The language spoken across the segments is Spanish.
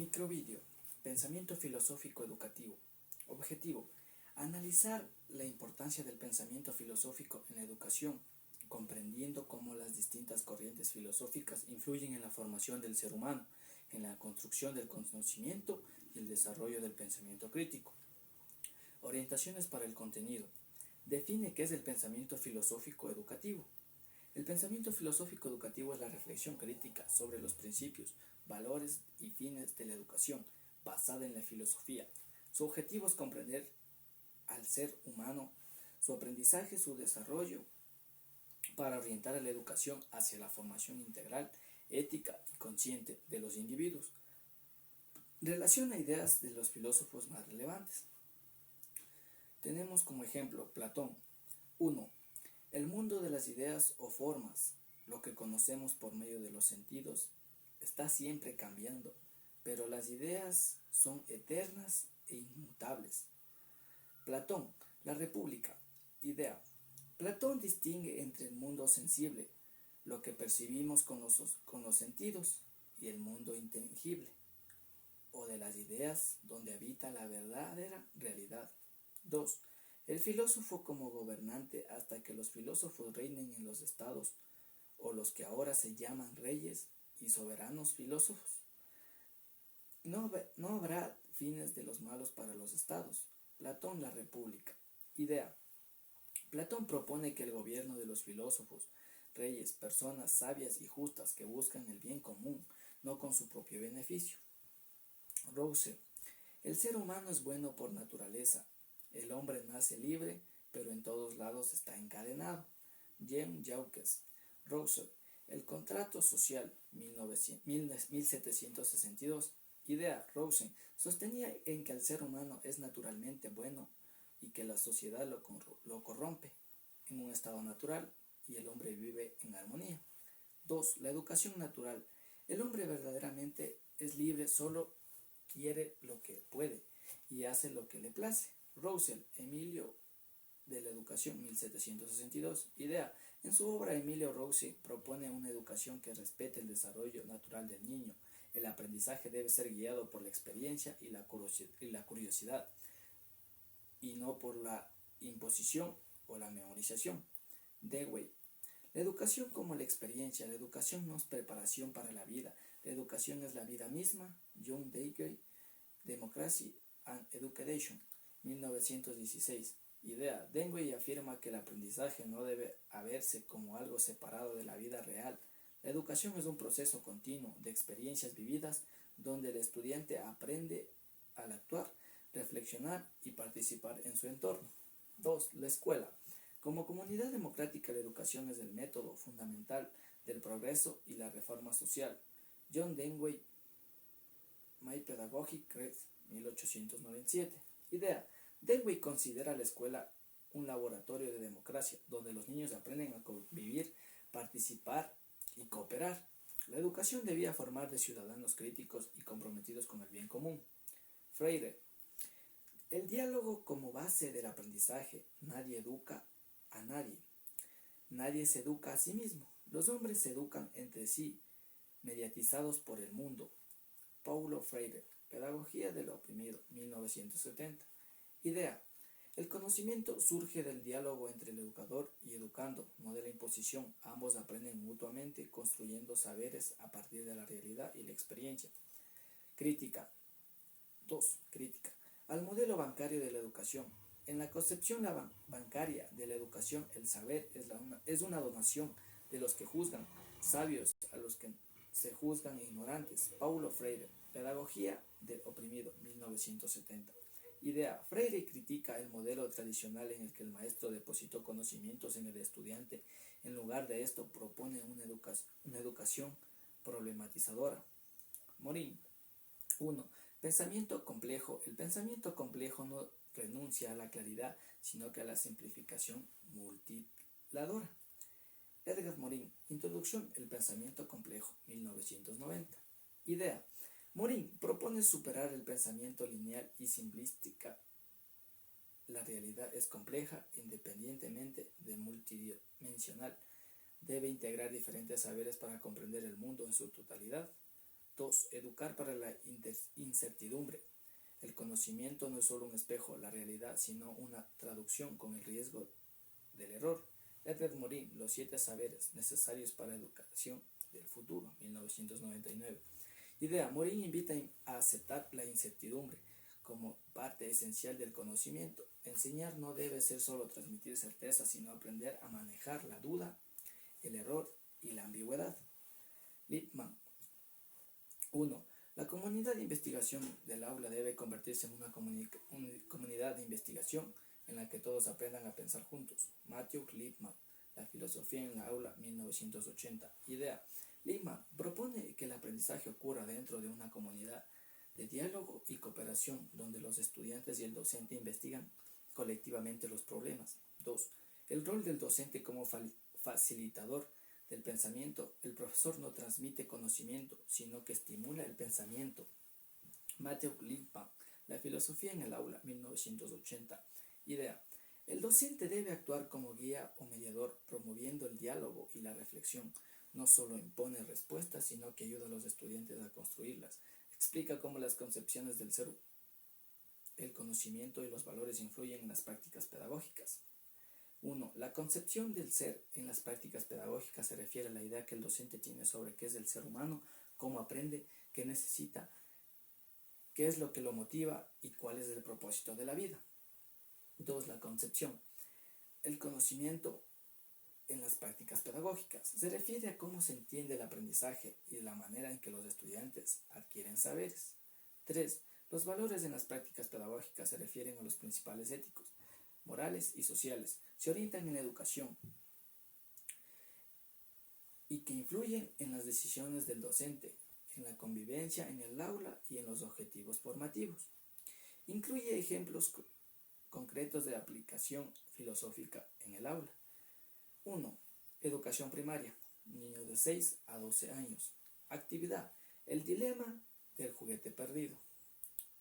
Microvídeo. Pensamiento filosófico educativo. Objetivo. Analizar la importancia del pensamiento filosófico en la educación, comprendiendo cómo las distintas corrientes filosóficas influyen en la formación del ser humano, en la construcción del conocimiento y el desarrollo del pensamiento crítico. Orientaciones para el contenido. Define qué es el pensamiento filosófico educativo. El pensamiento filosófico educativo es la reflexión crítica sobre los principios, valores y fines de la educación, basada en la filosofía. Su objetivo es comprender al ser humano, su aprendizaje, su desarrollo, para orientar a la educación hacia la formación integral, ética y consciente de los individuos. Relaciona ideas de los filósofos más relevantes. Tenemos como ejemplo Platón. 1. El mundo de las ideas o formas, lo que conocemos por medio de los sentidos, está siempre cambiando, pero las ideas son eternas e inmutables. Platón, la República. Idea. Platón distingue entre el mundo sensible, lo que percibimos con los sentidos, y el mundo intangible, o de las ideas donde habita la verdadera realidad. 2. El filósofo como gobernante hasta que los filósofos reinen en los estados, o los que ahora se llaman reyes y soberanos filósofos. No habrá fines de los malos para los estados. Platón, la República. Idea. Platón propone que el gobierno de los filósofos, reyes, personas sabias y justas que buscan el bien común, no con su propio beneficio. Rousseau. El ser humano es bueno por naturaleza. El hombre nace libre, pero en todos lados está encadenado. Jean-Jacques Rousseau. El contrato social, 1762. Idea. Rousseau sostenía en que el ser humano es naturalmente bueno y que la sociedad lo corrompe en un estado natural y el hombre vive en armonía. 2. La educación natural. El hombre verdaderamente es libre, solo quiere lo que puede y hace lo que le place. Rousseau, Emilio de la Educación, 1762. Idea. En su obra, Emilio Rousseau propone una educación que respete el desarrollo natural del niño. El aprendizaje debe ser guiado por la experiencia y la curiosidad, y no por la imposición o la memorización. Dewey. La educación como la experiencia. La educación no es preparación para la vida. La educación es la vida misma. John Dewey. Democracy and Education, 1916. Idea. Dewey afirma que el aprendizaje no debe verse como algo separado de la vida real. La educación es un proceso continuo de experiencias vividas donde el estudiante aprende al actuar, reflexionar y participar en su entorno. 2. La escuela. Como comunidad democrática, la educación es el método fundamental del progreso y la reforma social. John Dewey, My Pedagogic Creed, 1897. Idea. Dewey considera la escuela un laboratorio de democracia, donde los niños aprenden a convivir, participar y cooperar. La educación debía formar de ciudadanos críticos y comprometidos con el bien común. Freire. El diálogo como base del aprendizaje. Nadie educa a nadie. Nadie se educa a sí mismo. Los hombres se educan entre sí, mediatizados por el mundo. Paulo Freire. Pedagogía del oprimido, 1970. Idea. El conocimiento surge del diálogo entre el educador y educando, no de la imposición. Ambos aprenden mutuamente, construyendo saberes a partir de la realidad y la experiencia. Crítica. 2. Crítica al modelo bancario de la educación. En la concepción bancaria de la educación, el saber es una donación de los que juzgan, sabios a los que se juzgan ignorantes. Paulo Freire. Pedagogía del oprimido, 1970. Idea. Freire critica el modelo tradicional en el que el maestro depositó conocimientos en el estudiante. En lugar de esto, propone una educación problematizadora. Morín. 1. Pensamiento complejo. El pensamiento complejo no renuncia a la claridad, sino que a la simplificación multiplicadora. Edgar Morin. Introducción al pensamiento complejo, 1990. Idea. Morin propone superar el pensamiento lineal y simplística. La realidad es compleja independientemente de multidimensional. Debe integrar diferentes saberes para comprender el mundo en su totalidad. 2. Educar para la incertidumbre. El conocimiento no es solo un espejo de la realidad, sino una traducción con el riesgo del error. Edward Morin, Los 7 saberes necesarios para la educación del futuro, 1999. Idea: Morin invita a aceptar la incertidumbre como parte esencial del conocimiento. Enseñar no debe ser solo transmitir certeza, sino aprender a manejar la duda, el error y la ambigüedad. Lippmann. 1. La comunidad de investigación del aula debe convertirse en una comunidad de investigación en la que todos aprendan a pensar juntos. Matthew Lippmann, La filosofía en la aula, 1980. Idea: Lippmann propone que el aprendizaje ocurra dentro de una comunidad de diálogo y cooperación donde los estudiantes y el docente investigan colectivamente los problemas. 2. El rol del docente como facilitador del pensamiento. El profesor no transmite conocimiento, sino que estimula el pensamiento. Matthew Lippmann, La filosofía en el aula, 1980. Idea: el docente debe actuar como guía o mediador, promoviendo el diálogo y la reflexión. No solo impone respuestas, sino que ayuda a los estudiantes a construirlas. Explica cómo las concepciones del ser, el conocimiento y los valores influyen en las prácticas pedagógicas. 1. La concepción del ser en las prácticas pedagógicas se refiere a la idea que el docente tiene sobre qué es el ser humano, cómo aprende, qué necesita, qué es lo que lo motiva y cuál es el propósito de la vida. 2. La concepción. El conocimiento en las prácticas pedagógicas se refiere a cómo se entiende el aprendizaje y la manera en que los estudiantes adquieren saberes. 3. Los valores en las prácticas pedagógicas se refieren a los principales éticos, morales y sociales. Se orientan en la educación y que influyen en las decisiones del docente, en la convivencia en el aula y en los objetivos formativos. Incluye ejemplos concretos de aplicación filosófica en el aula. 1. Educación primaria. Niños de 6 a 12 años. Actividad: el dilema del juguete perdido.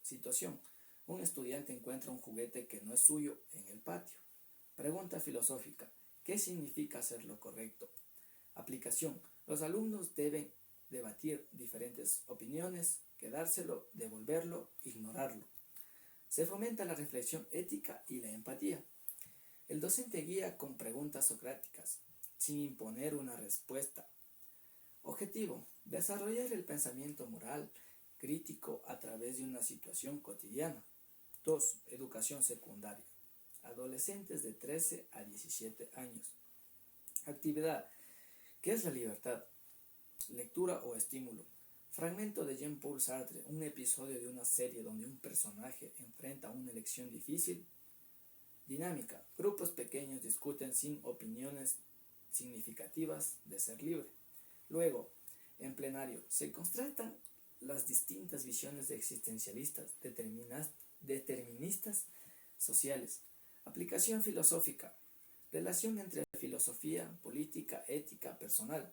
Situación: un estudiante encuentra un juguete que no es suyo en el patio. Pregunta filosófica: ¿qué significa hacer lo correcto? Aplicación: los alumnos deben debatir diferentes opiniones, quedárselo, devolverlo, ignorarlo. Se fomenta la reflexión ética y la empatía. El docente guía con preguntas socráticas, sin imponer una respuesta. Objetivo: desarrollar el pensamiento moral, crítico a través de una situación cotidiana. 2. Educación secundaria. Adolescentes de 13 a 17 años. Actividad: ¿qué es la libertad? Lectura o estímulo. Fragmento de Jean-Paul Sartre, un episodio de una serie donde un personaje enfrenta una elección difícil. Dinámica: grupos pequeños discuten sin opiniones significativas de ser libre. Luego, en plenario, se contrastan las distintas visiones de existencialistas, deterministas sociales. Aplicación filosófica: relación entre filosofía, política, ética, personal.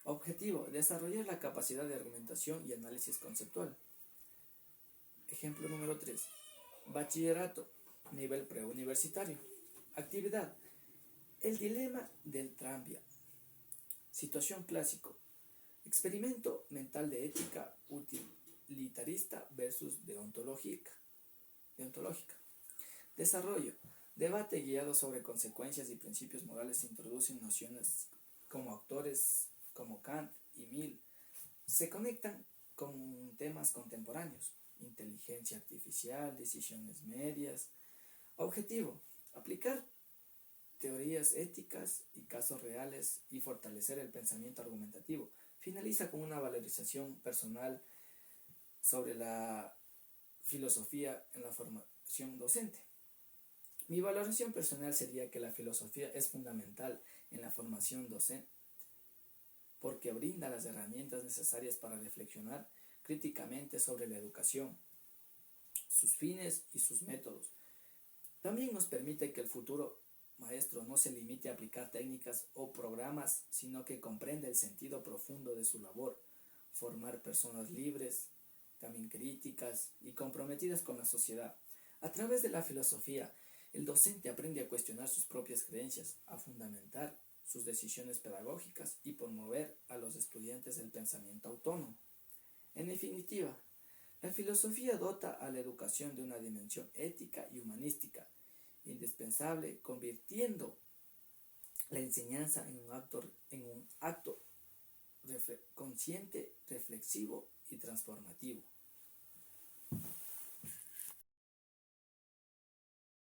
Objetivo: desarrollar la capacidad de argumentación y análisis conceptual. Ejemplo número 3. Bachillerato, nivel preuniversitario. Actividad: el dilema del tranvía. Situación clásico: experimento mental de ética utilitarista versus deontológica. Desarrollo: debate guiado sobre consecuencias y principios morales. Se introducen nociones como autores como Kant y Mill se conectan con temas contemporáneos: inteligencia artificial, decisiones medias. Objetivo: aplicar teorías éticas y casos reales y fortalecer el pensamiento argumentativo. Finaliza con una valorización personal sobre la filosofía en la formación docente. Mi valoración personal sería que la filosofía es fundamental en la formación docente porque brinda las herramientas necesarias para reflexionar críticamente sobre la educación, sus fines y sus métodos. También nos permite que el futuro maestro no se limite a aplicar técnicas o programas, sino que comprenda el sentido profundo de su labor: formar personas libres, también críticas y comprometidas con la sociedad. A través de la filosofía, el docente aprende a cuestionar sus propias creencias, a fundamentar sus decisiones pedagógicas y promover a los estudiantes el pensamiento autónomo. En definitiva, La filosofía dota a la educación de una dimensión ética y humanística indispensable, convirtiendo la enseñanza en un acto consciente, reflexivo y transformativo.